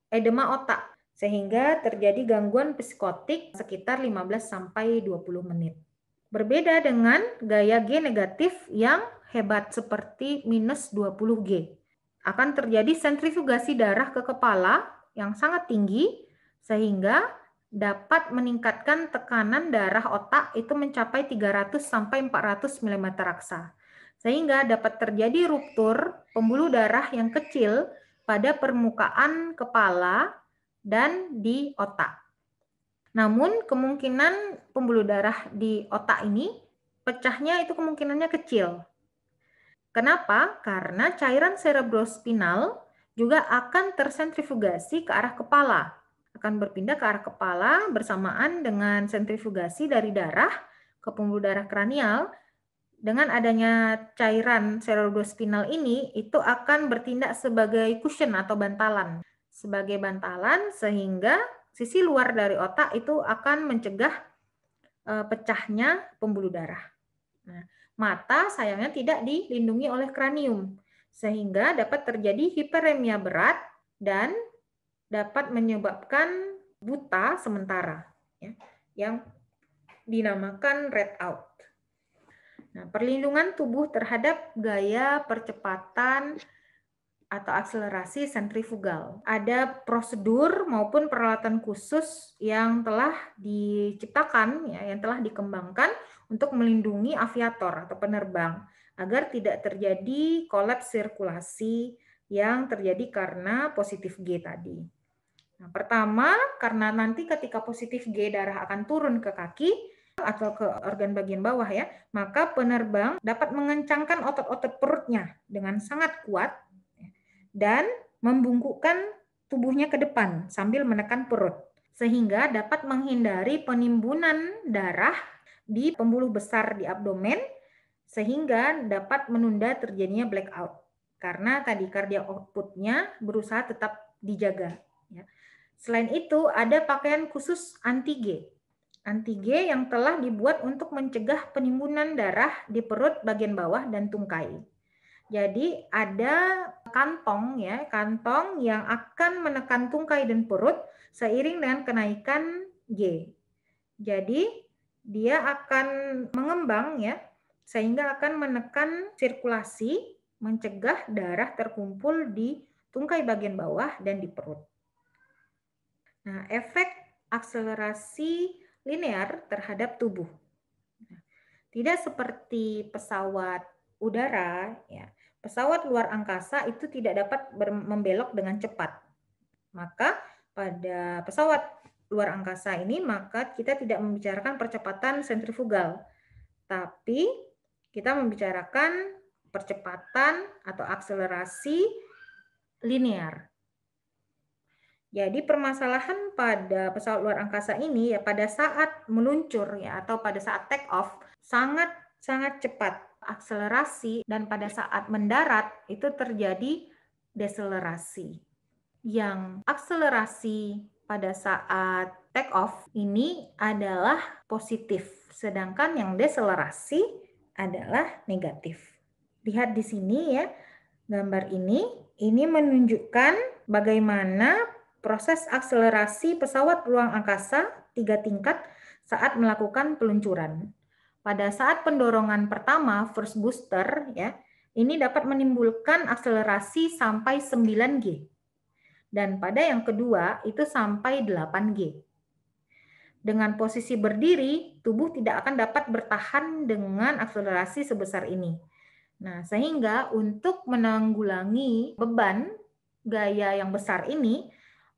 [SPEAKER 1] edema otak, sehingga terjadi gangguan psikotik sekitar 15-20 menit. Berbeda dengan gaya G negatif yang hebat seperti minus 20G. Akan terjadi sentrifugasi darah ke kepala yang sangat tinggi, sehingga dapat meningkatkan tekanan darah otak itu mencapai 300-400 mm raksa. Sehingga dapat terjadi ruptur pembuluh darah yang kecil pada permukaan kepala dan di otak. Namun kemungkinan pembuluh darah di otak ini pecahnya itu kemungkinannya kecil. Kenapa? Karena cairan cerebrospinal juga akan tersentrifugasi ke arah kepala. Akan berpindah ke arah kepala bersamaan dengan sentrifugasi dari darah ke pembuluh darah kranial. Dengan adanya cairan cerebrospinal ini, itu akan bertindak sebagai cushion atau bantalan. Sebagai bantalan sehingga sisi luar dari otak itu akan mencegah pecahnya pembuluh darah. Nah, mata sayangnya tidak dilindungi oleh kranium, sehingga dapat terjadi hiperemia berat dan dapat menyebabkan buta sementara, ya, yang dinamakan red out. Nah, perlindungan tubuh terhadap gaya percepatan atau akselerasi sentrifugal. Ada prosedur maupun peralatan khusus yang telah diciptakan, ya, yang telah dikembangkan untuk melindungi aviator atau penerbang agar tidak terjadi kolaps sirkulasi yang terjadi karena positif G tadi. Nah, pertama, karena nanti ketika positif G darah akan turun ke kaki atau ke organ bagian bawah ya, maka penerbang dapat mengencangkan otot-otot perutnya dengan sangat kuat dan membungkukkan tubuhnya ke depan sambil menekan perut, sehingga dapat menghindari penimbunan darah di pembuluh besar di abdomen, sehingga dapat menunda terjadinya blackout. Karena tadi cardiac output-nya berusaha tetap dijaga. Ya. Selain itu, ada pakaian khusus anti-G. Anti-G yang telah dibuat untuk mencegah penimbunan darah di perut bagian bawah dan tungkai. Jadi ada kantong ya, kantong yang akan menekan tungkai dan perut seiring dengan kenaikan G. Jadi dia akan mengembang ya, sehingga akan menekan sirkulasi, mencegah darah terkumpul di tungkai bagian bawah dan di perut. Nah, efek akselerasi linear terhadap tubuh. Tidak seperti pesawat udara, ya, pesawat luar angkasa itu tidak dapat membelok dengan cepat. Maka pada pesawat luar angkasa ini, maka kita tidak membicarakan percepatan sentrifugal, tapi kita membicarakan percepatan atau akselerasi linear. Jadi permasalahan pada pesawat luar angkasa ini ya pada saat meluncur ya atau pada saat take off sangat cepat akselerasi, dan pada saat mendarat itu terjadi deselerasi. Yang akselerasi pada saat take off ini adalah positif, sedangkan yang deselerasi adalah negatif. Lihat di sini ya, gambar ini menunjukkan bagaimana proses akselerasi pesawat ruang angkasa 3 tingkat saat melakukan peluncuran. Pada saat pendorongan pertama, first booster, ya, ini dapat menimbulkan akselerasi sampai 9G. Dan pada yang kedua, itu sampai 8G. Dengan posisi berdiri, tubuh tidak akan dapat bertahan dengan akselerasi sebesar ini. Nah, sehingga untuk menanggulangi beban gaya yang besar ini,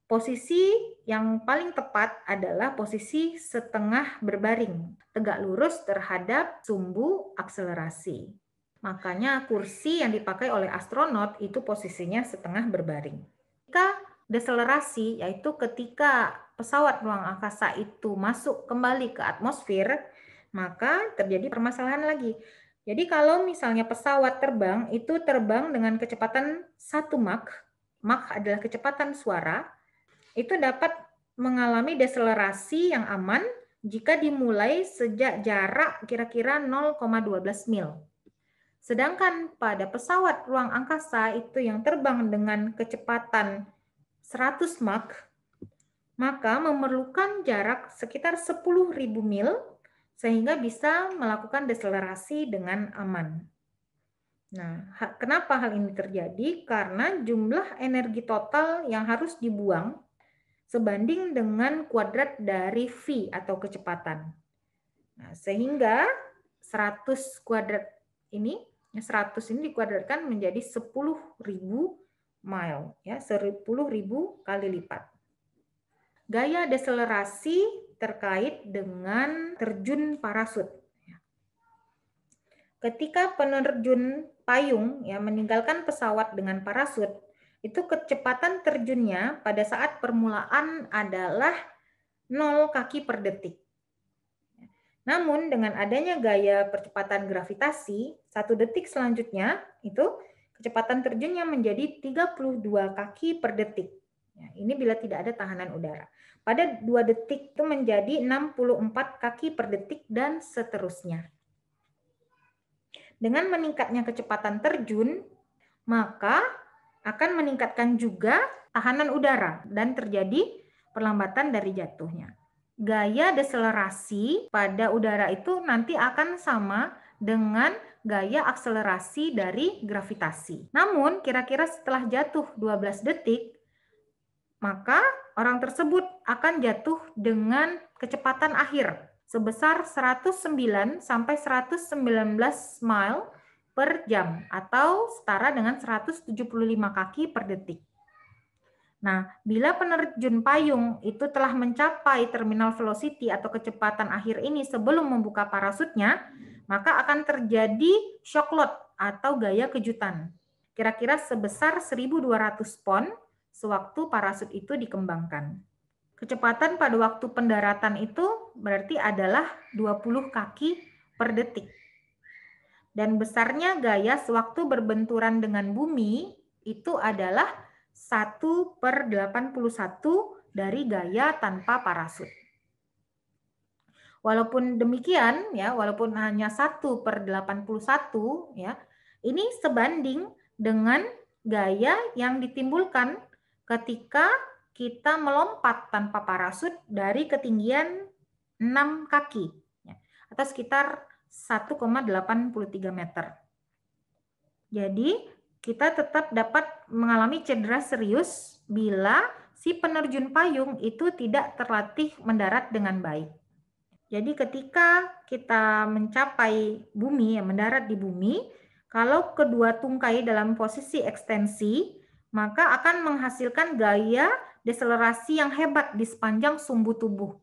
[SPEAKER 1] posisi yang paling tepat adalah posisi setengah berbaring, tegak lurus terhadap sumbu akselerasi. Makanya kursi yang dipakai oleh astronot itu posisinya setengah berbaring. Ketika deselerasi, yaitu ketika pesawat ruang angkasa itu masuk kembali ke atmosfer, maka terjadi permasalahan lagi. Jadi kalau misalnya pesawat terbang, itu terbang dengan kecepatan 1 Mach, Mach adalah kecepatan suara, itu dapat mengalami deselerasi yang aman jika dimulai sejak jarak kira-kira 0,12 mil. Sedangkan pada pesawat ruang angkasa itu yang terbang dengan kecepatan 100 Mach, maka memerlukan jarak sekitar 10.000 mil sehingga bisa melakukan deselerasi dengan aman. Nah, kenapa hal ini terjadi? Karena jumlah energi total yang harus dibuang sebanding dengan kuadrat dari V atau kecepatan. Nah, sehingga 100 kuadrat ini, 100 ini dikuadratkan menjadi 10.000 mile, ya, 10.000 kali lipat. Gaya deselerasi terkait dengan terjun parasut. Ketika penerjun payung ya meninggalkan pesawat dengan parasut, itu kecepatan terjunnya pada saat permulaan adalah 0 kaki per detik. Namun dengan adanya gaya percepatan gravitasi, 1 detik selanjutnya itu kecepatan terjunnya menjadi 32 kaki per detik. Ya, ini bila tidak ada tahanan udara. Pada 2 detik itu menjadi 64 kaki per detik dan seterusnya. Dengan meningkatnya kecepatan terjun, maka akan meningkatkan juga tahanan udara dan terjadi perlambatan dari jatuhnya. Gaya deselerasi pada udara itu nanti akan sama dengan gaya akselerasi dari gravitasi. Namun, kira-kira setelah jatuh 12 detik, maka orang tersebut akan jatuh dengan kecepatan akhir sebesar 109 sampai 119 mile per jam atau setara dengan 175 kaki per detik. Nah, bila penerjun payung itu telah mencapai terminal velocity atau kecepatan akhir ini sebelum membuka parasutnya, maka akan terjadi shock load atau gaya kejutan. kira-kira sebesar 1.200 pon sewaktu parasut itu dikembangkan. Kecepatan pada waktu pendaratan itu berarti adalah 20 kaki per detik. Dan besarnya gaya sewaktu berbenturan dengan bumi itu adalah 1/81 dari gaya tanpa parasut. Walaupun demikian, ya, walaupun hanya 1/81, ya, ini sebanding dengan gaya yang ditimbulkan ketika kita melompat tanpa parasut dari ketinggian 6 kaki, ya, atau sekitar 1,83 meter. Jadi, kita tetap dapat mengalami cedera serius bila si penerjun payung itu tidak terlatih mendarat dengan baik. Jadi ketika kita mencapai bumi, mendarat di bumi, kalau kedua tungkai dalam posisi ekstensi, maka akan menghasilkan gaya deselerasi yang hebat di sepanjang sumbu tubuh.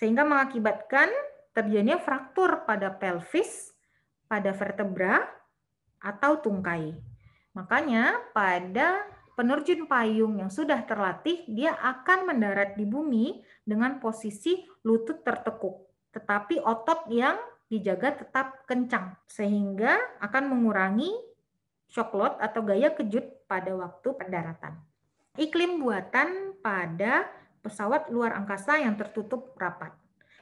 [SPEAKER 1] Sehingga mengakibatkan terjadinya fraktur pada pelvis, pada vertebra, atau tungkai. Makanya pada penerjun payung yang sudah terlatih, dia akan mendarat di bumi dengan posisi lutut tertekuk, tetapi otot yang dijaga tetap kencang, sehingga akan mengurangi shock load atau gaya kejut pada waktu pendaratan. Iklim buatan pada pesawat luar angkasa yang tertutup rapat.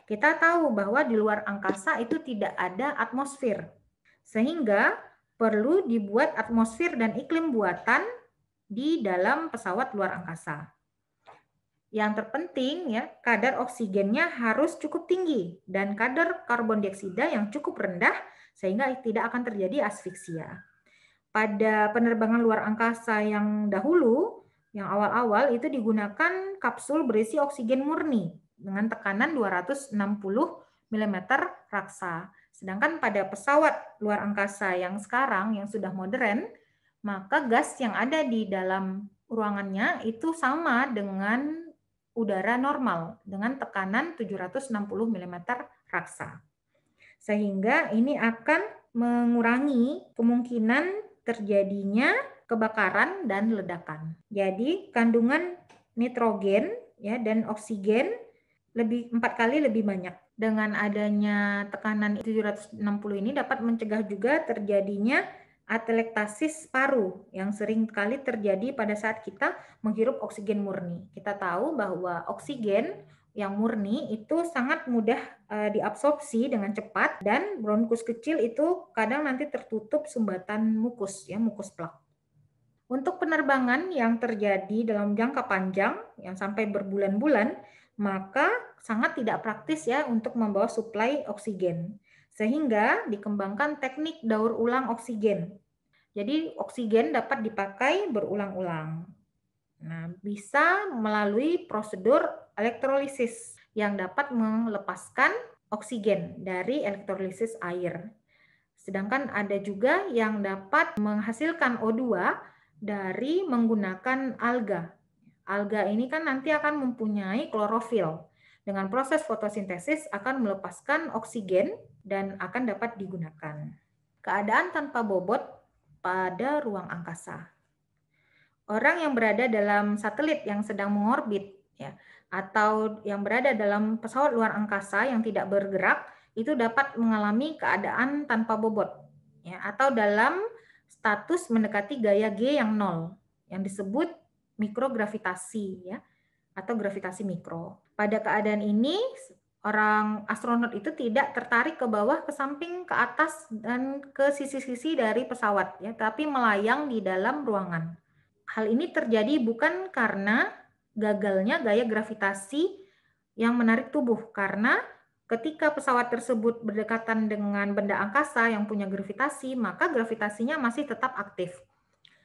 [SPEAKER 1] Kita tahu bahwa di luar angkasa itu tidak ada atmosfer, sehingga perlu dibuat atmosfer dan iklim buatan di dalam pesawat luar angkasa. Yang terpenting, ya, kadar oksigennya harus cukup tinggi dan kadar karbon dioksida yang cukup rendah sehingga tidak akan terjadi asfiksia. Pada penerbangan luar angkasa yang dahulu, yang awal-awal itu digunakan kapsul berisi oksigen murni dengan tekanan 260 mm raksa. Sedangkan pada pesawat luar angkasa yang sekarang yang sudah modern, maka gas yang ada di dalam ruangannya itu sama dengan udara normal dengan tekanan 760 mm raksa. Sehingga ini akan mengurangi kemungkinan terjadinya kebakaran dan ledakan. Jadi kandungan nitrogen, ya, dan oksigen 4 kali lebih banyak. Dengan adanya tekanan 760 ini dapat mencegah juga terjadinya atelektasis paru yang sering kali terjadi pada saat kita menghirup oksigen murni. Kita tahu bahwa oksigen yang murni itu sangat mudah diabsorpsi dengan cepat dan bronkus kecil itu kadang nanti tertutup sumbatan mukus, ya, mukus plak. Untuk penerbangan yang terjadi dalam jangka panjang yang sampai berbulan-bulan, maka sangat tidak praktis, ya, untuk membawa suplai oksigen. Sehingga dikembangkan teknik daur ulang oksigen. Jadi oksigen dapat dipakai berulang-ulang. Nah, bisa melalui prosedur elektrolisis yang dapat melepaskan oksigen dari elektrolisis air. Sedangkan ada juga yang dapat menghasilkan O2 dari menggunakan alga. Alga ini kan nanti akan mempunyai klorofil. Dengan proses fotosintesis akan melepaskan oksigen dan akan dapat digunakan. Keadaan tanpa bobot pada ruang angkasa. Orang yang berada dalam satelit yang sedang mengorbit, ya, atau yang berada dalam pesawat luar angkasa yang tidak bergerak, itu dapat mengalami keadaan tanpa bobot, ya, atau dalam status mendekati gaya G yang 0, yang disebut mikrogravitasi, ya, atau gravitasi mikro. Pada keadaan ini, orang astronot itu tidak tertarik ke bawah, ke samping, ke atas, dan ke sisi-sisi dari pesawat, ya, tapi melayang di dalam ruangan. Hal ini terjadi bukan karena gagalnya gaya gravitasi yang menarik tubuh, karena ketika pesawat tersebut berdekatan dengan benda angkasa yang punya gravitasi, maka gravitasinya masih tetap aktif.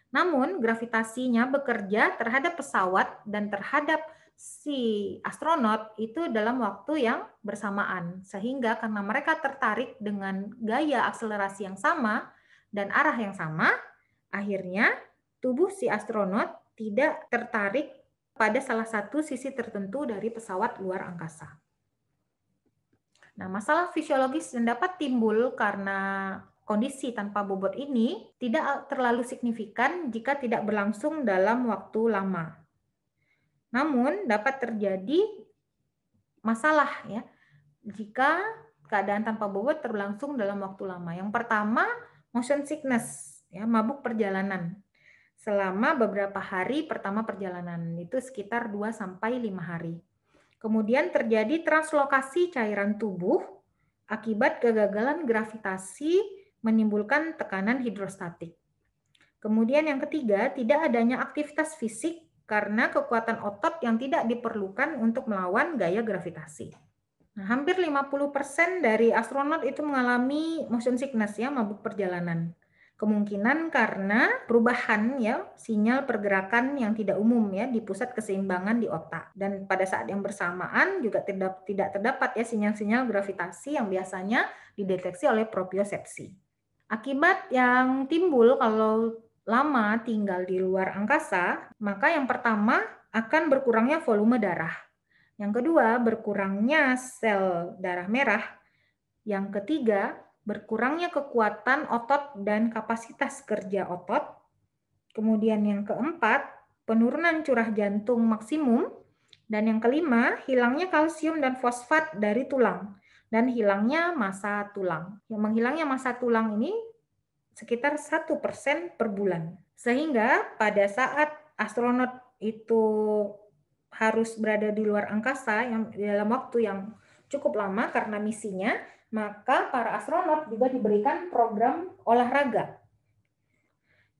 [SPEAKER 1] Namun, gravitasinya bekerja terhadap pesawat dan terhadap si astronot itu dalam waktu yang bersamaan. Sehingga karena mereka tertarik dengan gaya akselerasi yang sama dan arah yang sama, akhirnya tubuh si astronot tidak tertarik pada salah satu sisi tertentu dari pesawat luar angkasa. Nah, masalah fisiologis yang dapat timbul karena kondisi tanpa bobot ini tidak terlalu signifikan jika tidak berlangsung dalam waktu lama. Namun dapat terjadi masalah ya jika keadaan tanpa bobot berlangsung dalam waktu lama. Yang pertama, motion sickness, ya, mabuk perjalanan. Selama beberapa hari pertama perjalanan, itu sekitar 2-5 hari. Kemudian terjadi translokasi cairan tubuh akibat kegagalan gravitasi menimbulkan tekanan hidrostatik. Kemudian yang ketiga, tidak adanya aktivitas fisik karena kekuatan otot yang tidak diperlukan untuk melawan gaya gravitasi. Nah, hampir 50% dari astronot itu mengalami motion sickness, ya, mabuk perjalanan. Kemungkinan karena perubahan ya sinyal pergerakan yang tidak umum ya di pusat keseimbangan di otak, dan pada saat yang bersamaan juga tidak terdapat ya sinyal-sinyal gravitasi yang biasanya dideteksi oleh propriosepsi. Akibat yang timbul kalau lama tinggal di luar angkasa, maka yang pertama akan berkurangnya volume darah. Yang kedua, berkurangnya sel darah merah. Yang ketiga, berkurangnya kekuatan otot dan kapasitas kerja otot. Kemudian yang keempat, penurunan curah jantung maksimum. Dan yang kelima, hilangnya kalsium dan fosfat dari tulang. Dan hilangnya massa tulang. Yang menghilangnya massa tulang ini sekitar 1% per bulan. Sehingga pada saat astronot itu harus berada di luar angkasa yang dalam waktu yang cukup lama karena misinya, maka para astronot juga diberikan program olahraga.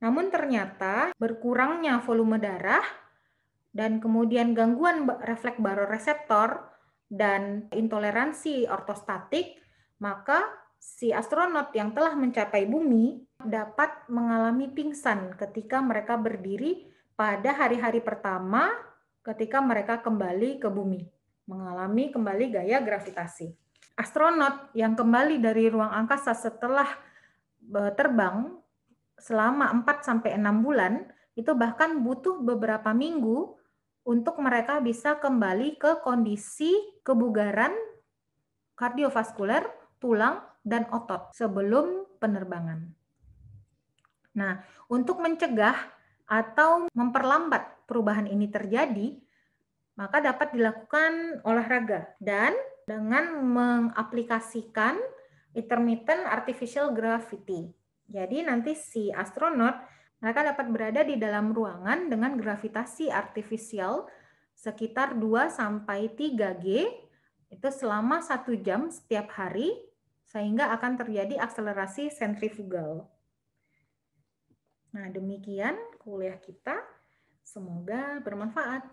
[SPEAKER 1] Namun ternyata berkurangnya volume darah dan kemudian gangguan refleks baroreseptor dan intoleransi ortostatik, maka si astronot yang telah mencapai bumi dapat mengalami pingsan ketika mereka berdiri pada hari-hari pertama ketika mereka kembali ke bumi, mengalami kembali gaya gravitasi. Astronot yang kembali dari ruang angkasa setelah terbang selama 4-6 bulan, itu bahkan butuh beberapa minggu untuk mereka bisa kembali ke kondisi kebugaran kardiovaskuler, tulang, dan otot sebelum penerbangan. Nah, untuk mencegah atau memperlambat perubahan ini terjadi, maka dapat dilakukan olahraga dan dengan mengaplikasikan intermittent artificial gravity. Jadi nanti si astronot mereka dapat berada di dalam ruangan dengan gravitasi artifisial sekitar 2-3 G itu selama 1 jam setiap hari sehingga akan terjadi akselerasi sentrifugal. Nah, demikian kuliah kita. Semoga bermanfaat.